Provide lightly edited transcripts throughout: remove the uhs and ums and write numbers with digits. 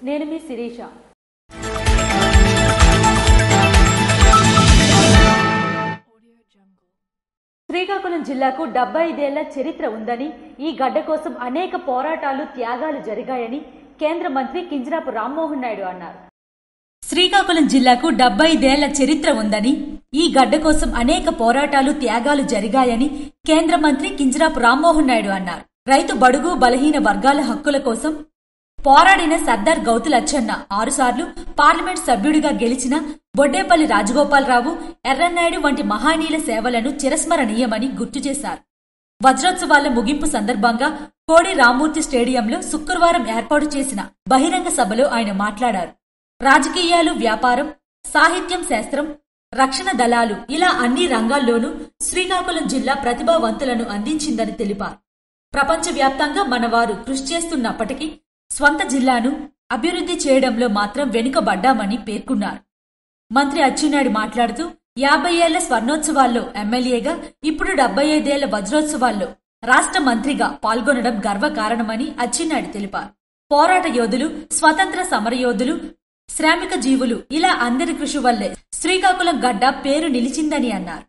నేను మీ శిరీష. శ్రీకాకుళం జిల్లాకు 75 ఏళ్ల చరిత్ర ఉందని, ఈ గడ్డ కోసం అనేక పోరాటాలు, త్యాగాలు జరిగాయని కేంద్ర మంత్రి కింజరాపు రామ్మోహన్ నాయుడు అన్నారు. శ్రీకాకుళం జిల్లాకు 75 ఏళ్ల చరిత్ర ఉందని, ఈ గడ్డ కోసం అనేక పోరాటాలు, త్యాగాలు జరిగాయని కేంద్ర మంత్రి కింజరాపు రామ్మోహన్ నాయుడు అన్నారు. రైతు, బడుగు, బలహీన వర్గాల హక్కుల కోసం పోరాడిన సర్దార్ గౌతు లచ్చన్న, 6 సార్లు పార్లమెంట్ సభ్యుడిగా గెలిచిన బొడ్డేపల్లి రాజగోపాలరావు, ఎర్రన్నాయుడు వంటి మహానీయుల సేవలను చిరస్మరణీయమని గుర్తు చేశారు. వజ్రోత్సవాల ముగింపు సందర్భంగా కోడి రామ్మూర్తి స్టేడియంలో శుక్రవారం ఏర్పాటు చేసిన బహిరంగ సభలో ఆయన మాట్లాడారు. రాజకీయాలు, వ్యాపారం, సాహిత్యం, శాస్త్రం, రక్షణ దళాలు ఇలా అన్ని రంగాల్లోనూ శ్రీకాకుళం జిల్లా ప్రతిభావంతులను అందించిందని తెలిపారు. ప్రపంచవ్యాప్తంగా మనవారు కృషి చేస్తున్నప్పటికీ స్వంత జిల్లాను అభివృద్ధి చేయడంలో మాత్రం వెనుకబడ్డామని పేర్కొన్నారు. మంత్రి అచ్చెన్నాయుడు మాట్లాడుతూ 50 ఏళ్ల స్వర్ణోత్సవాల్లో ఎమ్మెల్యేగా, ఇప్పుడు 75 ఏళ్ల వజ్రోత్సవాల్లో రాష్ట్ర మంత్రిగా పాల్గొనడం గర్వకారణమని అచ్చెన్నాయుడు తెలిపారు. పోరాట యోధులు, స్వతంత్ర సమరయోధులు, శ్రామిక జీవులు ఇలా అందరి కృషి వల్లే శ్రీకాకుళం గడ్డ పేరు నిలిచిందని అన్నారు.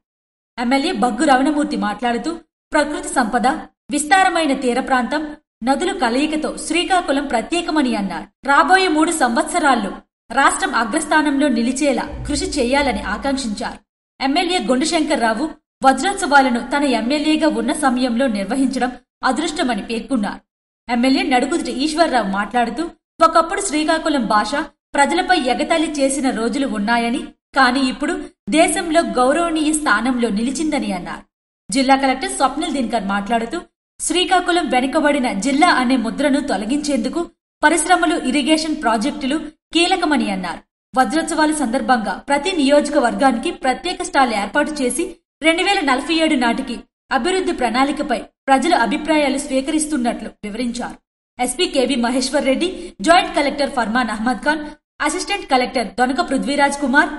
ఎమ్మెల్యే బగ్గు రమణమూర్తి మాట్లాడుతూ ప్రకృతి సంపద, విస్తారమైన తీర ప్రాంతం, నదుల కలయికతో శ్రీకాకుళం ప్రత్యేకమని అన్నారు. రాబోయే 3 సంవత్సరాల్లో రాష్ట్రం అగ్రస్థానంలో నిలిచేలా కృషి చేయాలని ఆకాంక్షించారు. ఎమ్మెల్యే గొండుశంకర్రావు వజ్రోత్సవాలను తన ఎమ్మెల్యేగా ఉన్న సమయంలో నిర్వహించడం అదృష్టమని పేర్కొన్నారు. ఎమ్మెల్యే నడుకుదుటి ఈశ్వర్రావు మాట్లాడుతూ ఒకప్పుడు శ్రీకాకుళం భాష ప్రజలపై ఎగతాళి చేసిన రోజులు ఉన్నాయని, కానీ ఇప్పుడు దేశంలో గౌరవనీయ స్థానంలో నిలిచిందని అన్నారు. జిల్లా కలెక్టర్ స్వప్నిల్ దినకర్ మాట్లాడుతూ శ్రీకాకుళం వెనుకబడిన జిల్లా అనే ముద్రను తొలగించేందుకు పరిశ్రమలు, ఇరిగేషన్ ప్రాజెక్టులు కీలకమని అన్నారు. వజ్రోత్సవాల సందర్భంగా ప్రతి నియోజకవర్గానికి ప్రత్యేక స్టాల్ ఏర్పాటు చేసి 2047 నాటికి అభివృద్ధి ప్రణాళికపై ప్రజల అభిప్రాయాలు స్వీకరిస్తున్నట్లు వివరించారు. SP KV Maheshwar Reddy, joint collector Farman Ahmed Khan, assistant collector Donaka Prithviraj Kumar,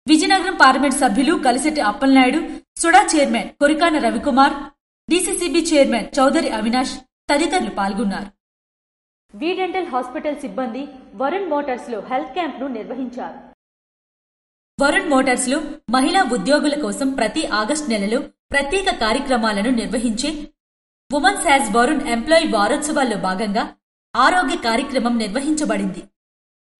Vizianagaram parliament సభ్యులు Kalisetti Appalanaidu, SUDA chairman Korikana Ravikumar, DCCB chairman Chowdary Avinash తదితరులు పాల్గొన్నారు. వి డెంటల్ హాస్పిటల్ సిబ్బంది వరుణ్ మోటార్స్ లో హెల్త్ క్యాంప్ ను నిర్వహించారు. వరుణ్ మోటార్స్ లో మహిళా ఉద్యోగుల కోసం ప్రతి ఆగస్టు నెలలో ప్రత్యేక కార్యక్రమాలను నిర్వహించే ఉమెన్స్ యాజ్ వరుణ్ ఎంప్లాయీ వారోత్సవాల్లో భాగంగా ఆరోగ్య కార్యక్రమం నిర్వహించబడింది.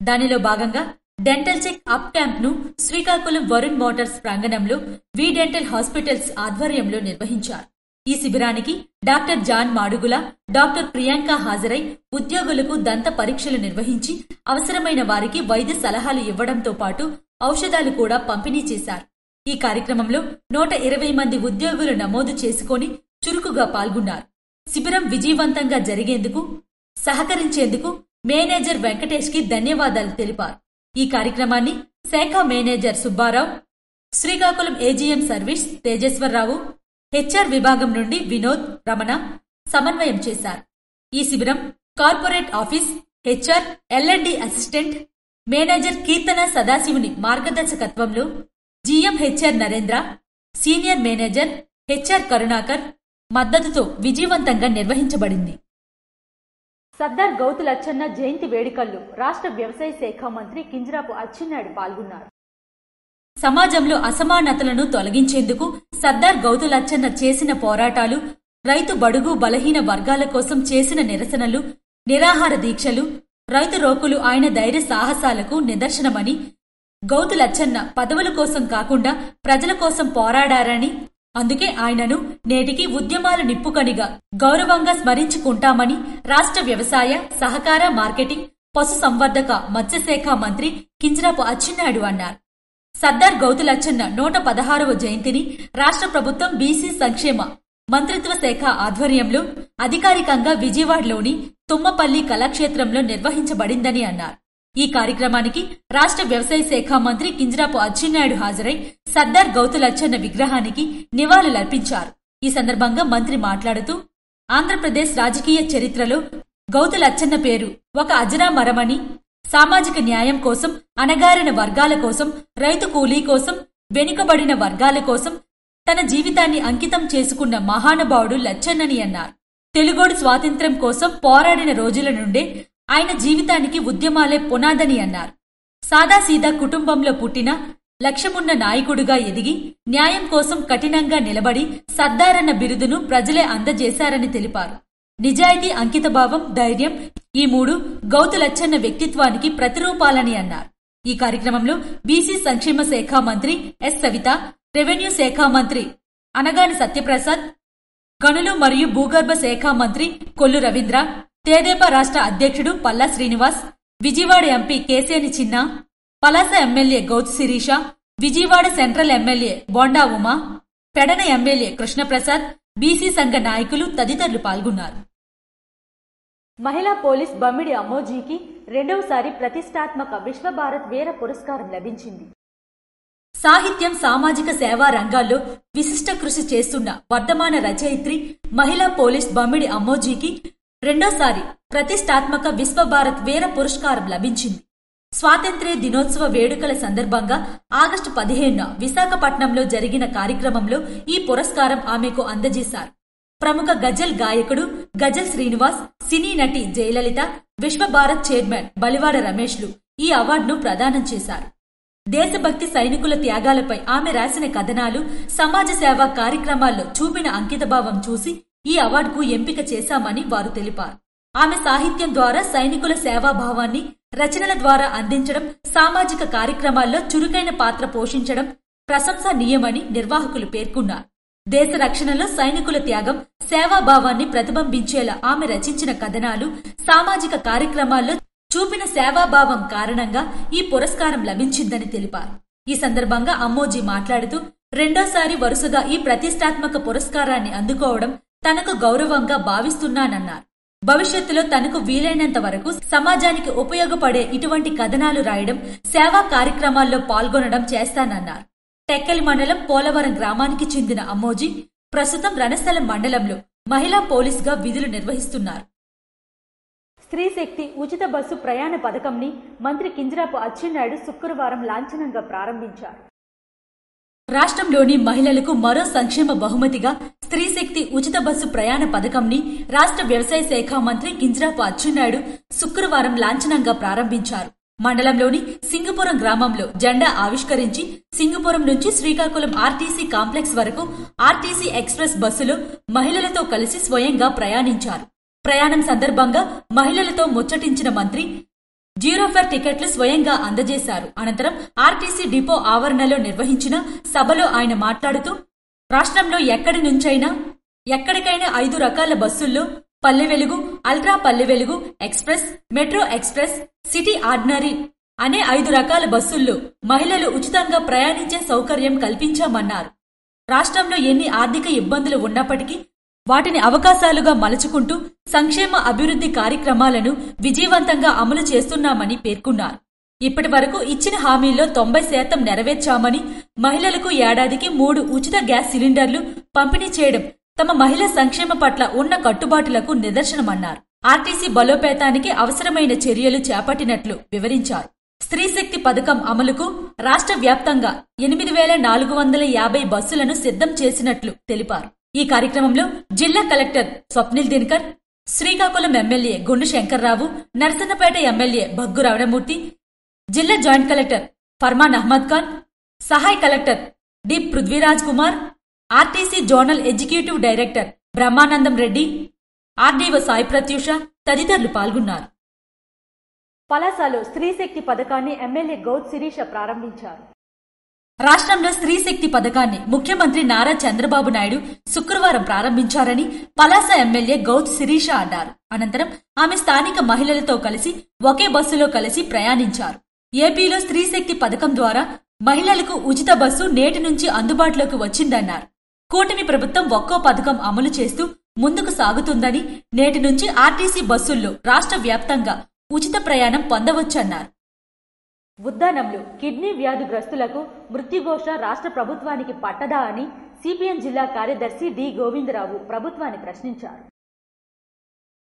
దానిలో భాగంగా డెంటల్ చెక్ అప్ క్యాంప్ ను శ్రీకాకుళం వరుణ్ మోటార్స్ ప్రాంగణంలో వి డెంటల్ హాస్పిటల్స్ ఆధ్వర్యంలో నిర్వహించారు. ఈ శిబిరానికి doctor John Madugula, doctor Priyanka హాజరై ఉద్యోగులకు దంత పరీక్షలు నిర్వహించి అవసరమైన వారికి వైద్య సలహాలు ఇవ్వడంతో పాటు ఔషధాలు కూడా పంపిణీ చేశారు. ఈ కార్యక్రమంలో 120 మంది ఉద్యోగులు నమోదు చేసుకుని చురుకుగా పాల్గొన్నారు. శిబిరం విజయవంతంగా జరిగేందుకు సహకరించేందుకు మేనేజర్ వెంకటేష్ కి ధన్యవాదాలు తెలిపారు. ఈ కార్యక్రమాన్ని శాఖ manager Subbarao, Srikakulam AGM service Tejeswararao, HR విభాగం నుండి వినోద్, రమణ సమన్వయం చేశారు. ఈ శిబిరం corporate office HR LMD assistant manager Keerthana Sadasivuni మార్గదర్శకత్వంలో GM HR Narendra, senior manager HR Karunakar మద్దతుతో విజయవంతంగా నిర్వహించబడింది. సర్దార్ గౌతు లచ్చన్న జయంతి వేడుకల్లో రాష్ట్ర వ్యవసాయ శాఖ మంత్రి కింజరాపు అచ్చెన్నాయుడు పాల్గొన్నారు. సమాజంలో అసమానతలను తొలగించేందుకు సర్దార్ గౌతు లచ్చన్న చేసిన పోరాటాలు, రైతు, బడుగు, బలహీన వర్గాల కోసం చేసిన నిరసనలు, నిరాహార దీక్షలు, రైతు రోకులు ఆయన ధైర్య సాహసాలకు నిదర్శనమని, గౌతు లచ్చన్న పదవుల కోసం కాకుండా ప్రజల కోసం పోరాడారని, అందుకే ఆయనను నేటికి ఉద్యమాల నిప్పుకనిగా గౌరవంగా స్మరించుకుంటామని రాష్ట్ర వ్యవసాయ, సహకార, మార్కెటింగ్, పశు సంవర్ధక, మత్స్యశాఖ మంత్రి కింజరాపు అచ్చెన్నాయుడు అన్నారు. సర్దార్ గౌతు లచ్చన్న 116వ జయంతిని రాష్ట్ర ప్రభుత్వం బీసీ సంక్షేమ మంత్రిత్వ శాఖ ఆధ్వర్యంలో అధికారికంగా విజయవాడలోని తుమ్మపల్లి కళాక్షేత్రంలో నిర్వహించబడిందని అన్నారు. ఈ కార్యక్రమానికి రాష్ట్ర వ్యవసాయ శాఖ మంత్రి కింజరాపు అచ్చెన్నాయుడు హాజరై సర్దార్ గౌతు లచ్చన్న విగ్రహానికి నివాళులర్పించారు. ఈ సందర్భంగా మంత్రి మాట్లాడుతూ ఆంధ్రప్రదేశ్ రాజకీయ చరిత్రలో గౌతు లచ్చన్న పేరు ఒక అజరామరమని, సామాజిక న్యాయం కోసం, అణగారిన వర్గాల కోసం, రైతు కూలీ కోసం, వెనుకబడిన వర్గాల కోసం తన జీవితాన్ని అంకితం చేసుకున్న మహానుభావుడు లచ్చన్నని అన్నారు. తెలుగోడు స్వాతంత్ర్యం కోసం పోరాడిన రోజుల నుండే ఆయన జీవితానికి ఉద్యమాలే పునాదని అన్నారు. సాదాసీదా కుటుంబంలో పుట్టిన లక్ష్యమున్న నాయకుడిగా ఎదిగి న్యాయం కోసం కఠినంగా నిలబడి సర్దారన్న బిరుదును ప్రజలే అందజేశారని తెలిపారు. నిజాయితీ, అంకితభావం, ధైర్యం ఈ మూడు గౌతు లచ్చన్న వ్యక్తిత్వానికి ప్రతిరూపాలని అన్నారు. ఈ కార్యక్రమంలో బీసీ సంక్షేమ శాఖ మంత్రి ఎస్ సవిత, రెవెన్యూ శాఖ మంత్రి అనగాని సత్యప్రసాద్, గనులు మరియు భూగర్భ శాఖ మంత్రి కొల్లు రవీంద్ర, తెదేపా రాష్ట్ర అధ్యక్షుడు Palla Srinivas, Vijayawada MP Keseni Chinna, Palasa MLA Gouthu Sirisha, Vijayawada central MLA Bonda Uma, Pedana MLA Krishnaprasad, BC సంఘ నాయకులు తదితరులు పాల్గొన్నారు. మహిళా పోలీస్ బమ్మిడి అమ్మోజీకి రెండవసారి ప్రతిష్టాత్మక విశ్వభారత్ వీర పురస్కారం లభించింది. సాహిత్యం, సామాజిక సేవా రంగాల్లో విశిష్ట కృషి చేస్తున్న వర్ధమాన రచయిత్రి మహిళా పోలీస్ బమ్మిడి అమ్మోజీకి రెండోసారి ప్రతిష్టాత్మక విశ్వభారత్ వీర పురస్కారం లభించింది. స్వాతంత్ర్య దినోత్సవ వేడుకల సందర్భంగా ఆగస్టు 15న విశాఖపట్నంలో జరిగిన కార్యక్రమంలో ఈ పురస్కారం ఆమెకు అందజేశారు. ప్రముఖ గజల్ గాయకుడు గజల్ శ్రీనివాస్, సినీ నటి జయలలిత, విశ్వభారత్ చైర్మన్ బలివాడ రమేష్లు ఈ అవార్డును ప్రదానం చేశారు. దేశభక్తి, సైనికుల త్యాగాలపై ఆమె రాసిన కథనాలు, సమాజ సేవా కార్యక్రమాల్లో చూపిన అంకితభావం చూసి ఈ అవార్డుకు ఎంపిక చేశామని వారు తెలిపారు. ఆమె సాహిత్యం ద్వారా సైనికుల సేవాభావాన్ని రచనల ద్వారా అందించడం, సామాజిక కార్యక్రమాల్లో చురుకైన పాత్ర పోషించడం ప్రశంసనీయమని నిర్వాహకులు పేర్కొన్నారు. దేశ రక్షణలో సైనికుల త్యాగం, సేవాభావాన్ని ప్రతిబింబించేలా ఆమె రచించిన కథనాలు, సామాజిక కార్యక్రమాల్లో చూపిన సేవాభావం కారణంగా ఈ పురస్కారం లభించిందని తెలిపారు. ఈ సందర్భంగా అమ్మోజీ మాట్లాడుతూ, రెండోసారి వరుసగా ఈ ప్రతిష్టాత్మక పురస్కారాన్ని అందుకోవడం తనకు గౌరవంగా భావిస్తున్నానన్నారు. భవిష్యత్తులో తనకు వీలైనంత వరకు సమాజానికి ఉపయోగపడే ఇటువంటి కథనాలు రాయడం, సేవా కార్యక్రమాల్లో పాల్గొనడం చేస్తానన్నారు. టెక్కలి మండలం పోలవరం గ్రామానికి చెందిన అమ్మోజీ ప్రస్తుతం రణస్థలం మండలంలో మహిళా పోలీసుగా విధులు నిర్వహిస్తున్నారు. స్త్రీశక్తి ఉచిత బస్సు ప్రయాణ పథకంని మంత్రి కింజరాపు అచ్చెన్నాయుడు శుక్రవారం లాంఛనంగా ప్రారంభించారు. రాష్ట్రంలోని మహిళలకు మరో సంక్షేమ బహుమతిగా స్త్రీశక్తి ఉచిత బస్సు ప్రయాణ పథకంని రాష్ట్ర వ్యవసాయ శాఖ మంత్రి కింజరాపు అచ్చెన్నాయుడు శుక్రవారం లాంఛనంగా ప్రారంభించారు. మండలంలోని సింగపురం గ్రామంలో జెండా ఆవిష్కరించి సింగపురం నుంచి శ్రీకాకుళం ఆర్టీసీ కాంప్లెక్స్ వరకు ఆర్టీసీ ఎక్స్ప్రెస్ బస్సులో మహిళలతో కలిసి స్వయంగా ప్రయాణించారు. ప్రయాణం సందర్భంగా మహిళలతో ముచ్చటించిన మంత్రి జీరో ఫేర్ టికెట్లు స్వయంగా అందజేశారు. అనంతరం ఆర్టీసీ డిపో ఆవరణలో నిర్వహించిన సభలో ఆయన మాట్లాడుతూ, రాష్ట్రంలో ఎక్కడి నుంచైనా ఎక్కడికైనా 5 రకాల బస్సుల్లో Palle Velugu, ultra Palle Velugu, express, metro express, city ordinary అనే 5 రకాల బస్సుల్లో మహిళలు ఉచితంగా ప్రయాణించే సౌకర్యం కల్పించామన్నారు. రాష్ట్రంలో ఎన్ని ఆర్థిక ఇబ్బందులు ఉన్నప్పటికీ వాటిని అవకాశాలుగా మలుచుకుంటూ సంక్షేమ అభివృద్ధి కార్యక్రమాలను విజయవంతంగా అమలు చేస్తున్నామని పేర్కొన్నారు. ఇప్పటి వరకు ఇచ్చిన హామీల్లో 90% నెరవేర్చామని, మహిళలకు ఏడాదికి 3 ఉచిత గ్యాస్ సిలిండర్లు పంపిణీ చేయడం తమ మహిళా సంక్షేమ పట్ల ఉన్న కట్టుబాటులకు నిదర్శనమన్నారు. ఆర్టీసీ బలోపేతానికి అవసరమైన చర్యలు చేపట్టినట్లు వివరించారు. స్త్రీశక్తి పథకం అమలుకు రాష్ట్ర వ్యాప్తంగా 8,450 బస్సులను సిద్ధం చేసినట్లు తెలిపారు. ఈ కార్యక్రమంలో జిల్లా collector Swapnil Dinakar, Srikakulam MLA Gundu Shankarrao, Narasannapeta MLA Bhaggu Ramanamurthy, జిల్లా జాయింట్ కలెక్టర్ ఫర్మాన్ అహ్మద్ ఖాన్, సహాయ collector D Prithviraj Kumar, RTC zonal executive director Brahmanandam Reddy, RDO Sai Pratyusha తదితరులు పాల్గొన్నారు. పలాసలో స్త్రీశక్తి పథకాన్ని ఎమ్మెల్యే గౌతు శిరీష ప్రారంభించారు. రాష్ట్రంలో స్త్రీశక్తి పథకాన్ని ముఖ్యమంత్రి నారా చంద్రబాబు నాయుడు శుక్రవారం ప్రారంభించారని పలాస ఎమ్మెల్యే గౌతు శిరీష అన్నారు. అనంతరం ఆమె స్థానిక మహిళలతో కలిసి ఒకే బస్సులో కలిసి ప్రయాణించారు. ఏపీలో స్త్రీశక్తి పథకం ద్వారా మహిళలకు ఉచిత బస్సు నేటి నుంచి అందుబాటులోకి వచ్చిందన్నారు. కూటమి ప్రభుత్వం ఒక్కో పథకం అమలు చేస్తూ ముందుకు సాగుతుందని, నేటి నుంచి ఆర్టీసీ బస్సుల్లో రాష్ట్ర వ్యాప్తంగా ఉచిత ప్రయాణం పొందవచ్చన్నారు. ఉద్దానంలో కిడ్నీ వ్యాధిగ్రస్తులకు మృత్యుఘోష రాష్ట్ర ప్రభుత్వానికి పట్టదా అని సిపిఎం జిల్లా కార్యదర్శి డి గోవిందరావు ప్రభుత్వాన్ని ప్రశ్నించారు.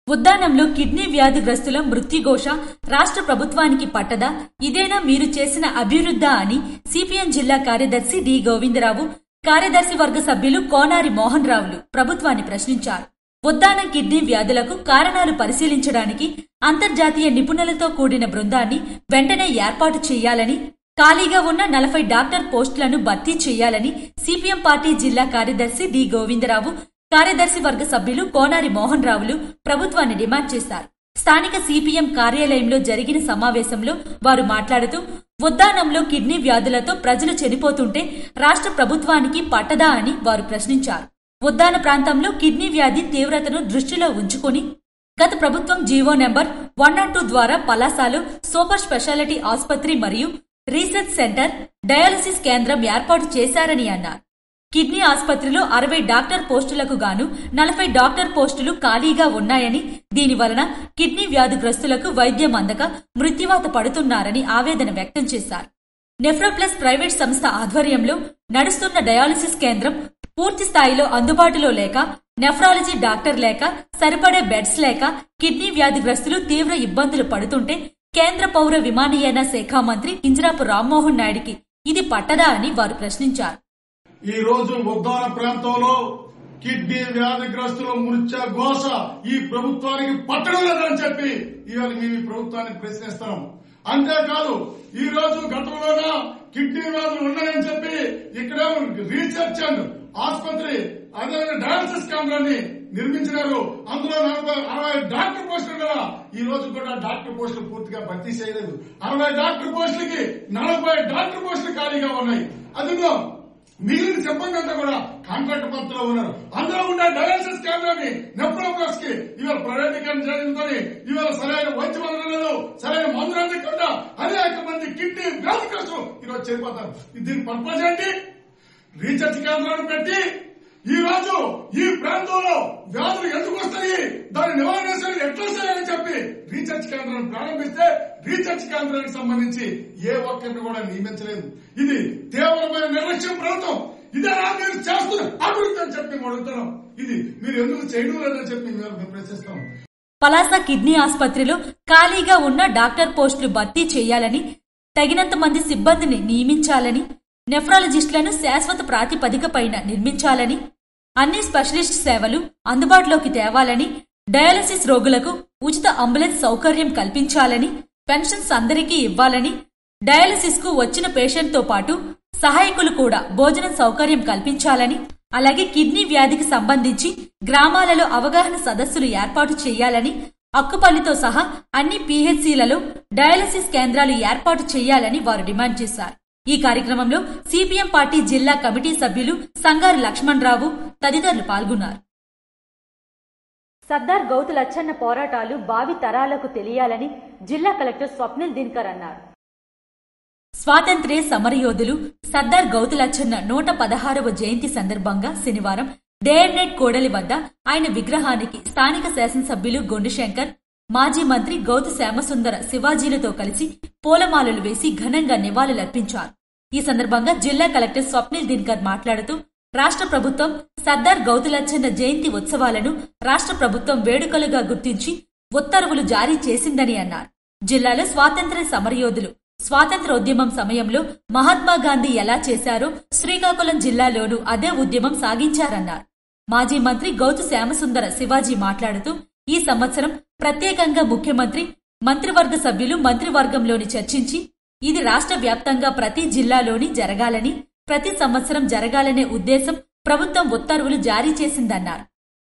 ఉద్దానంలో కిడ్నీ వ్యాధిగ్రస్తుల మృత్యుఘోష రాష్ట్ర ప్రభుత్వానికి పట్టదా, ఇదేనా మీరు చేసిన అభివృద్ధా అని సిపిఎం జిల్లా కార్యదర్శి డి గోవిందరావు, కార్యదర్శి వర్గ సభ్యులు కోనారి మోహన్ రావులు ప్రభుత్వాన్ని ప్రశ్నించారు. ఉద్దానం కిడ్నీ వ్యాధులకు కారణాలు పరిశీలించడానికి అంతర్జాతీయ నిపుణులతో కూడిన బృందాన్ని వెంటనే ఏర్పాటు చేయాలని, ఖాళీగా ఉన్న 40 డాక్టర్ పోస్టులను భర్తీ చేయాలని సిపిఎం పార్టీ జిల్లా కార్యదర్శి డి గోవిందరావు, కార్యదర్శి వర్గ సభ్యులు కోనారి మోహన్ రావులు ప్రభుత్వాన్ని డిమాండ్ చేశారు. స్థానిక సిపిఎం కార్యాలయంలో జరిగిన సమావేశంలో వారు మాట్లాడుతూ, ఉద్దానంలో కిడ్నీ వ్యాధులతో ప్రజలు చనిపోతుంటే రాష్ట్ర ప్రభుత్వానికి పట్టదా అని వారు ప్రశ్నించారు. ఉద్దాన ప్రాంతంలో కిడ్నీ వ్యాధి తీవ్రతను దృష్టిలో ఉంచుకుని గత ప్రభుత్వం జీవో నెంబర్ 102 ద్వారా పలాసలో సూపర్ స్పెషాలిటీ ఆసుపత్రి మరియు రీసెర్చ్ సెంటర్, డయాలసిస్ కేంద్రం ఏర్పాటు చేశారని అన్నారు. కిడ్నీ ఆసుపత్రిలో 60 డాక్టర్ పోస్టులకు గాను 40 డాక్టర్ పోస్టులు ఖాళీగా ఉన్నాయని, దీనివలన కిడ్నీ వ్యాధిగ్రస్తులకు వైద్యం అందక మృత్యువాత పడుతున్నారని ఆవేదన వ్యక్తం చేశారు. నెఫ్రోప్లస్ ప్రైవేట్ సంస్థ ఆధ్వర్యంలో నడుస్తున్న డయాలసిస్ కేంద్రం పూర్తి స్థాయిలో అందుబాటులో లేక, నెఫ్రాలజీ డాక్టర్ లేక, సరిపడే బెడ్స్ లేక కిడ్నీ వ్యాధిగ్రస్తులు తీవ్ర ఇబ్బందులు పడుతుంటే కేంద్ర పౌర విమానయాన శాఖ మంత్రి కింజరాపు రామ్మోహన్ నాయుడికి ఇది పట్టదా అని వారు ప్రశ్నించారు. ఈ రోజు ఉద్దాన ప్రాంతంలో కిడ్నీ వ్యాధిగ్రస్తుల మృత్యు ఘోష ఈ ప్రభుత్వానికి పట్టడం లేదని చెప్పి ఇవాళ మేము ఈ ప్రభుత్వాన్ని ప్రశ్నిస్తున్నాం. అంతేకాదు ఈ రోజు గతంలోన కిడ్నీ వ్యాధులు ఉన్నాయని చెప్పి ఇక్కడ రీసెర్చ్ అండ్ ఆసుపత్రి అదే డయాలసిస్ కేంద్రాన్ని నిర్మించినారు. అందులో 60 డాక్టర్ పోస్టులు కదా ఈ రోజు కూడా డాక్టర్ పోస్టులు పూర్తిగా భర్తీ చేయలేదు. 60 డాక్టర్ పోస్టులకి 40 డాక్టర్ పోస్టులు ఖాళీగా ఉన్నాయి. అందులో మిగిలిన సిబ్బంది అంతా కూడా కాంట్రాక్ట్ పద్ధతిలో ఉన్నారు. అందులో ఉండే డయాలసిస్ కేంద్రాన్ని నెఫ్రోప్లస్ కి ఇవాళ ప్రైవేటీకరణ చేయడంతోని ఇవాళ సరైన వైద్యం అందలేదు, సరైన మందులు అందకుండా అనేక మంది కిడ్నీ వ్యాధిగ్రస్తులు ఈరోజు చనిపోతారు. దీని పర్పస్ ఏంటి? రీసెర్చ్ కేంద్రాన్ని పెట్టి ఈ రోజు ఈ ప్రాంతంలో వ్యాధులు ఎందుకు వస్తాయి, దాని నివారణ ఎట్లా చేయాలని చెప్పి రీసెర్చ్ కేంద్రాన్ని ప్రారంభిస్తే రీసెర్చ్ కేంద్రానికి సంబంధించి ఏ ఒక్కరిని కూడా నియమించలేదు. ఇది తీవ్రమైన నిర్లక్ష్యం ప్రభుత్వం. ఇదే మీరు చేస్తున్న అభివృద్ధి అని చెప్పి మేము అడుగుతున్నాం. ఇది మీరు ఎందుకు చేయడం లేదని చెప్పి మేము ప్రశ్నిస్తాం. పలాస కిడ్నీ ఆసుపత్రిలో ఖాళీగా ఉన్న డాక్టర్ పోస్టులు భర్తీ చేయాలని, తగినంత మంది సిబ్బందిని నియమించాలని, నెఫ్రాలజిస్టులను శాశ్వత ప్రాతిపదికపైన నిర్మించాలని, అన్ని స్పెషలిస్ట్ సేవలు అందుబాటులోకి తేవాలని, డయాలసిస్ రోగులకు ఉచిత అంబులెన్స్ సౌకర్యం కల్పించాలని, పెన్షన్స్ అందరికీ ఇవ్వాలని, డయాలసిస్ కు వచ్చిన పేషెంట్ తో పాటు సహాయకులు కూడా భోజనం సౌకర్యం కల్పించాలని, అలాగే కిడ్నీ వ్యాధికి సంబంధించి గ్రామాలలో అవగాహన సదస్సులు ఏర్పాటు చేయాలని, అక్కుపల్లితో సహా అన్ని పీహెచ్సీలలో డయాలసిస్ కేంద్రాలు ఏర్పాటు చేయాలని వారు డిమాండ్ చేశారు. ఈ కార్యక్రమంలో సిపిఎం పార్టీ జిల్లా కమిటీ సభ్యులు సంగారి లక్ష్మణరావు తదితరులు పాల్గొన్నారు. సర్దార్ గౌతు లచ్చన్న పోరాటాలు భావి తరాలకు తెలియాలని జిల్లా కలెక్టర్ స్వప్నిల్ దినకర్ అన్నారు. స్వాతంత్ర్య సమరయోధులు సర్దార్ గౌతు లచ్చన్న 116వ జయంతి సందర్భంగా శనివారం డే అండ్ నైట్ కోడలి వద్ద ఆయన విగ్రహానికి స్థానిక శాసనసభ్యులు గొండుశంకర్, మాజీ మంత్రి గౌతు శ్యామసుందర శివాజీలతో కలిసి పూలమాలలు వేసి ఘనంగా నివాళులర్పించారు. ఈ సందర్భంగా జిల్లా కలెక్టర్ స్వప్నిల్ దినకర్ మాట్లాడుతూ, రాష్ట్ర ప్రభుత్వం సర్దార్ గౌతు లచ్చన్న జయంతి ఉత్సవాలను రాష్ట్ర ప్రభుత్వం వేడుకలుగా గుర్తించి ఉత్తర్వులు జారీ చేసిందని అన్నారు. జిల్లాలో స్వాతంత్ర్య సమరయోధులు స్వాతంత్ర్యోద్యమం సమయంలో మహాత్మాగాంధీ ఎలా చేశారో శ్రీకాకుళం జిల్లాలోనూ అదే ఉద్యమం సాగించారన్నారు. మాజీ మంత్రి గౌతు శ్యామసుందర శివాజీ మాట్లాడుతూ, ఈ సంవత్సరం ప్రత్యేకంగా ముఖ్యమంత్రి, మంత్రివర్గ సభ్యులు మంత్రివర్గంలోని చర్చించి ఇది రాష్ట్ర వ్యాప్తంగా ప్రతి జిల్లాలోని జరగాలని, ప్రతి సంవత్సరం జరగాలనే ఉద్దేశం ప్రభుత్వం ఉత్తర్వులు జారీ చేసిందన్నారు.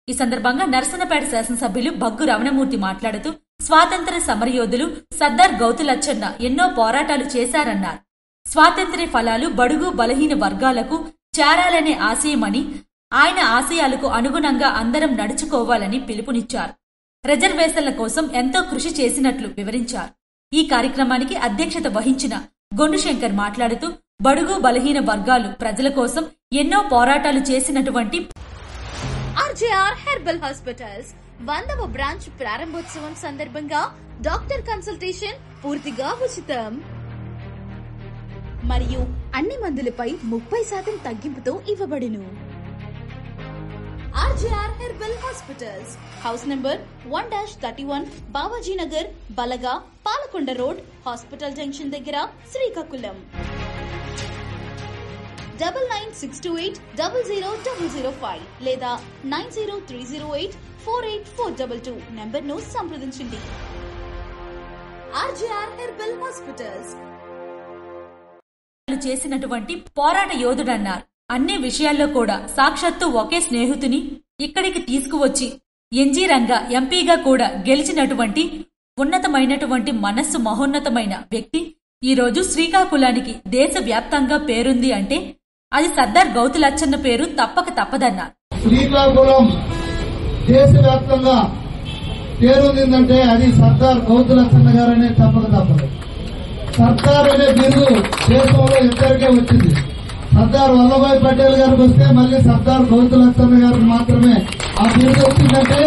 ఈ సందర్భంగా నరసన్నపేట శాసనసభ్యులు భగ్గు రమణమూర్తి మాట్లాడుతూ, స్వాతంత్ర్య సమరయోధులు సర్దార్ గౌతు లచ్చన్న ఎన్నో పోరాటాలు చేశారన్నారు. స్వాతంత్ర్య ఫలాలు బడుగు బలహీన వర్గాలకు చేరాలనే ఆశయమని, ఆయన ఆశయాలకు అనుగుణంగా అందరం నడుచుకోవాలని పిలుపునిచ్చారు. రిజర్వేషన్ల కోసం ఎంతో కృషి చేసినట్లు వివరించారు. ఈ కార్యక్రమానికి అధ్యక్షత వహించిన గొండుశంకర్ మాట్లాడుతూ, బడుగు బలహీన వర్గాలు ప్రజల కోసం ఎన్నో పోరాటాలు చేసినటువంటి ఆర్జేఆర్ హెర్బల్ హాస్పిటల్స్ 100వ బ్రాంచ్ ప్రారంభోత్సవం సందర్భంగా డాక్టర్ కన్సల్టేషన్ పూర్తిగా ఉచితం మరియు అన్ని మందులపై 30% తగ్గింపుతో ఇవ్వబడును. RJR herbal hospitals, house number 1-31, Bavaji Nagar, Balaga, Palakonda road, hospital junction దగ్గర, శ్రీకాకుళం. 9962800005 లేదా 90308 నంబర్ను సంప్రదించండి. ఆర్జీఆర్ హెర్బల్ హాస్పిటల్స్ చేసినటువంటి పోరాట యోధుడన్నారు. అన్ని విషయాల్లో కూడా సాక్షాత్తు ఒకే స్నేహితుని ఇక్కడికి తీసుకువచ్చి ఎన్జీ రంగా ఎంపీగా కూడా గెలిచినటువంటి ఉన్నతమైనటువంటి మనస్సు మహోన్నతమైన వ్యక్తి ఈ రోజు శ్రీకాకుళానికి దేశవ్యాప్తంగా పేరుంది అంటే అది సర్దార్ గౌతు లచ్చన్న పేరు తప్పక తప్పదన్నారు. శ్రీకాకుళం దేశవ్యాప్తంగా పేరుందంటే అది సర్దార్ గౌతు లచ్చన్న గారనే తప్పక తప్పదు. సర్దార్ అనే బిరుదు దేశంలో ఇద్దరికే వచ్చింది. సర్దార్ వల్లభాయ్ పటేల్ గారికి వస్తే మళ్ళీ సర్దార్ గౌతు లచ్చన్న గారికి మాత్రమే ఆ బిరుదు వచ్చిందంటే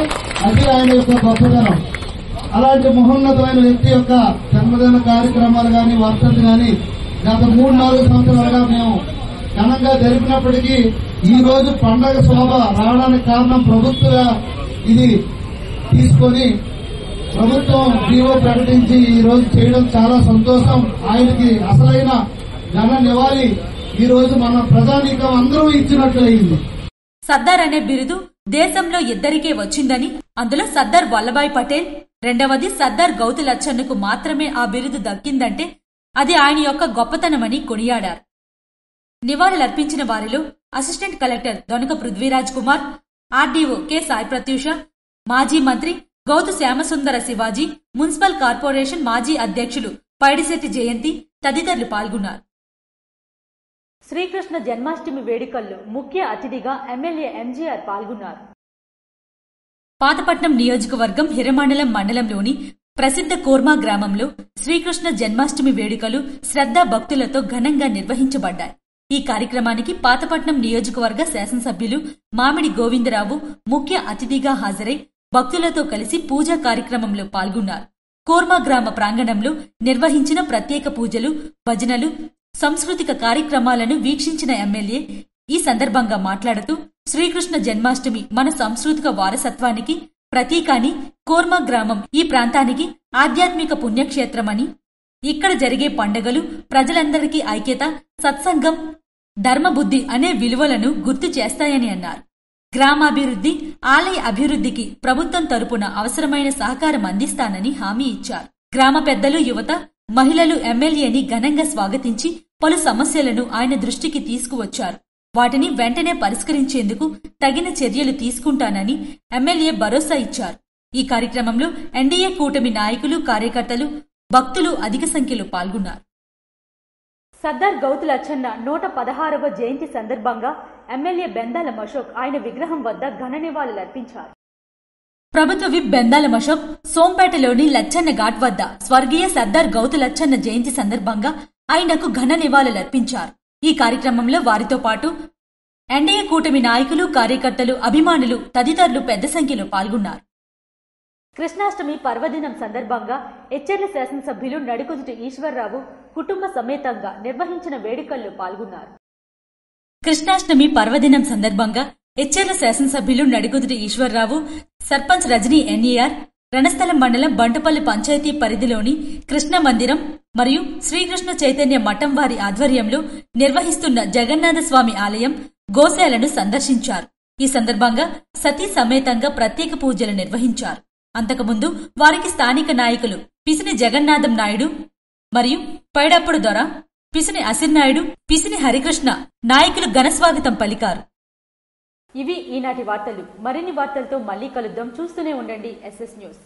అది ఆయన యొక్క గొప్పతనం. అలాంటి మహోన్నతమైన వ్యక్తి యొక్క జన్మదిన కార్యక్రమాలు గాని వర్షాలు గాని గత 3-4 సంవత్సరాలుగా మేము ఘనంగా జరిపినప్పటికీ ఈ రోజు పండగ శోభ రావడానికి కారణం ప్రభుత్వం ఇది తీసుకొని ప్రభుత్వం జీవో ప్రకటించి ఈ రోజు చేయడం చాలా సంతోషం. ఆయనకి అసలైన ఘన నివాళి ఈ రోజు మన ప్రజానీకం అందరూ ఇచ్చినట్లయింది. సర్దార్ అనే బిరుదు దేశంలో ఇద్దరికే వచ్చిందని, అందులో సర్దార్ వల్లభాయ్ పటేల్, రెండవది సర్దార్ గౌతు లచ్చన్నకు మాత్రమే ఆ బిరుదు దక్కిందంటే అది ఆయన యొక్క గొప్పతనమని కొనియాడారు. నివాళులర్పించిన వారిలో assistant collector Donaka Prithviraj Kumar, RDO K Sai Pratyusha, మాజీ మంత్రి గౌతు శ్యామసుందర శివాజీ, మున్సిపల్ కార్పొరేషన్ మాజీ అధ్యక్షులు పైడిశెట్టి జయంతి తదితరులు పాల్గొన్నారు. శ్రీకృష్ణ జన్మాష్టమి వేడుకల్లో ముఖ్య అతిథిగా ఎమ్మెల్యే ఎంజీఆర్ పాల్గొన్నారు. పాతపట్నం నియోజకవర్గం హిరమండలం మండలంలోని ప్రసిద్ధ కోర్మా గ్రామంలో శ్రీకృష్ణ జన్మాష్టమి వేడుకలు శ్రద్ధా భక్తులతో ఘనంగా నిర్వహించబడ్డాయి. ఈ కార్యక్రమానికి పాతపట్నం నియోజకవర్గ శాసనసభ్యులు మామిడి గోవిందరావు ముఖ్య అతిథిగా హాజరై భక్తులతో కలిసి పూజా కార్యక్రమంలో పాల్గొన్నారు. కోర్మా గ్రామ ప్రాంగణంలో నిర్వహించిన ప్రత్యేక పూజలు, భజనలు, సాంస్కృతిక కార్యక్రమాలను వీక్షించిన ఎమ్మెల్యే ఈ సందర్భంగా మాట్లాడుతూ శ్రీకృష్ణ జన్మాష్టమి మన సాంస్కృతిక వారసత్వానికి ప్రతీకాని, కోర్మా గ్రామం ఈ ప్రాంతానికి ఆధ్యాత్మిక పుణ్యక్షేత్రమని, ఇక్కడ జరిగే పండుగలు ప్రజలందరికీ ఐక్యత, సత్సంగం, ధర్మబుద్ధి అనే విలువలను గుర్తు చేస్తాయని అన్నారు. గ్రామాభివృద్ధి, ఆలయ అభివృద్ధికి ప్రభుత్వం తరపున అవసరమైన సహకారం అందిస్తానని హామీ ఇచ్చారు. గ్రామ పెద్దలు, యువత, మహిళలు ఎమ్మెల్యేని ఘనంగా స్వాగతించి పలు సమస్యలను ఆయన దృష్టికి తీసుకువచ్చారు. వాటిని వెంటనే పరిష్కరించేందుకు తగిన చర్యలు తీసుకుంటానని ఎమ్మెల్యే భరోసా ఇచ్చారు. ఈ కార్యక్రమంలో ఎన్డీఏ కూటమి నాయకులు, కార్యకర్తలు, భక్తులు అధిక సంఖ్యలో పాల్గొన్నారు. సర్దార్ గౌతు లచ్చన్న 116వ జయంతి సందర్భంగా ఎమ్మెల్యే బెందాలం అశోక్ ఆయన విగ్రహం వద్ద ఘన నివాళులర్పించారు. ప్రభుత్వ విప్ బెందాలం అశోక్ సోంపేటలోని లచ్చన్న ఘాట్ వద్ద స్వర్గీయ సర్దార్ గౌతు లచ్చన్న జయంతి సందర్భంగా ఆయనకు ఘన నివాళులర్పించారు. ఈ కార్యక్రమంలో వారితో పాటు ఎన్డీఏ కూటమి నాయకులు, కార్యకర్తలు, అభిమానులు తదితరులు పెద్ద సంఖ్యలో పాల్గొన్నారు. కృష్ణాష్టమి పర్వదినం సందర్భంగా ఎచ్చెర్ల శాసనసభ్యులు నడికుదుటి ఈశ్వర్రావు కుటుంబ సమేతంగా నిర్వహించిన వేడుకల్లో పాల్గొన్నారు. కృష్ణాష్టమి పర్వదినం సందర్భంగా ఎచ్చెర్ల శాసనసభ్యులు నడికుదుటి ఈశ్వర్రావు, సర్పంచ్ రజనీ ఎన్ఈఆర్, రణస్థలం మండలం బంటపల్లి పంచాయతీ పరిధిలోని కృష్ణ మందిరం మరియు శ్రీకృష్ణ చైతన్య మఠం వారి ఆధ్వర్యంలో నిర్వహిస్తున్న జగన్నాథస్వామి ఆలయం, గోశాలను సందర్శించారు. ఈ సందర్భంగా సతీ సమేతంగా ప్రత్యేక పూజలు నిర్వహించారు. అంతకుముందు వారికి స్థానిక నాయకులు పిసిని జగన్నాథం నాయుడు మరియు పైడప్పుడు దొర, పిసిని అసిర్నాయుడు, పిసిని హరికృష్ణ నాయకులు ఘనస్వాగతం పలికారు. ఇవి ఈనాటి వార్తలు. మరిన్ని వార్తలతో మళ్లీ కలుద్దాం. చూస్తూనే ఉండండి SS న్యూస్.